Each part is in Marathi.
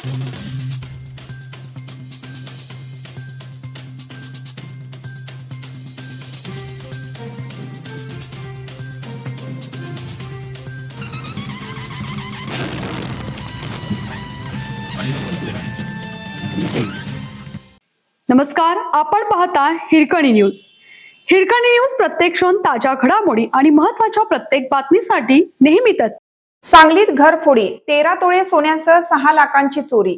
नमस्कार, आपण पाहता हिरकणी न्यूज. हिरकणी न्यूज प्रत्येक क्षण ताज्या घडामोडी आणि महत्त्वाच्या प्रत्येक बातमीसाठी नेहमीच. सांगलीत घरफोडी, 13 तोळे सोन्यासह 6 लाखांची चोरी.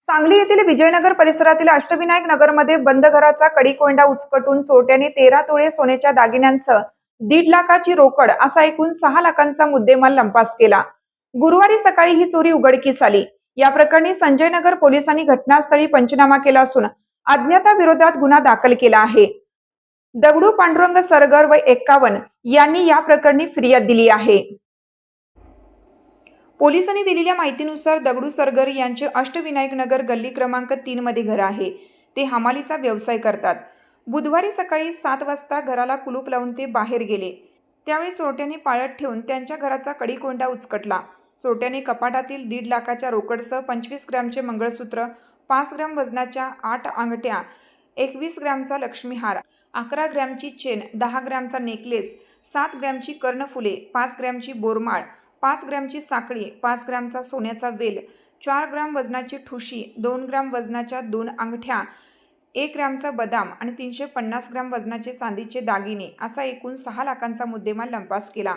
सांगली येथील विजयनगर परिसरातील अष्टविनायक नगरमध्ये बंद घराचा कडी-कोंडा उचकटून चोरट्यांनी 13 तोळे सोन्याच्या दागिन्यांसह 1.5 लाखाची रोकड असा एकूण 6 लाखांचा मुद्देमाल लंपास केला. गुरुवारी सकाळी ही चोरी उघडकीस आली. या प्रकरणी संजयनगर पोलिसांनी घटनास्थळी पंचनामा केला असून अज्ञाताविरोधात गुन्हा दाखल केला आहे. दगडू पांडुरंग सरगर वय 51 यांनी या प्रकरणी फिर्याद दिली आहे. पोलिसांनी दिलेल्या माहितीनुसार दगडू सरगर यांचे अष्टविनायक नगर गल्ली क्रमांक 3 मध्ये घर आहे. ते हमालीचा व्यवसाय करतात. बुधवारी सकाळी 7 वाजता घराला कुलूप लावून ते बाहेर गेले. त्यावेळी चोरट्यांनी पाळत ठेवून त्यांच्या घराचा कडी-कोंडा उचकटला. चोरट्यांनी कपाटातील 1.5 लाखाच्या रोकडसह 25 ग्रॅमचे मंगळसूत्र, 5 ग्रॅम वजनाच्या 8 अंगठ्या, 21 ग्रॅमचा लक्ष्मीहार, 11 ग्रॅमची चेन, 10 ग्रॅमचा नेकलेस, 7 ग्रॅमची कर्णफुले, 5 ग्रॅमची बोरमाळ, 5 ग्रॅमची साखळी, 5 ग्रॅमचा सोन्याचा वेल, 4 ग्रॅम वजनाची ठुशी, 2 ग्रॅम वजनाच्या 2 अंगठ्या, 1 ग्रॅमचा बदाम आणि 350 ग्रॅम वजनाचे चांदीचे दागिने असा एकूण 6 लाखांचा मुद्देमाल लंपास केला.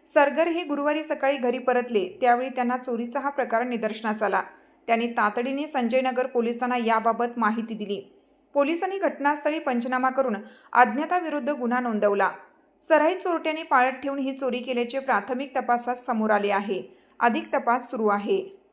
सरगर हे गुरुवारी सकाळी घरी परतले. त्यावेळी त्यांना चोरीचा हा प्रकार निदर्शनास आला. त्यांनी तातडीने संजयनगर पोलिसांना याबाबत माहिती दिली. पोलिसांनी घटनास्थळी पंचनामा करून अज्ञाताविरुद्ध गुन्हा नोंदवला. सराईत चोरट्यांनी पाळत ठेवून ही चोरी केल्याचे प्राथमिक तपासात समोर आले आहे. अधिक तपास सुरू आहे.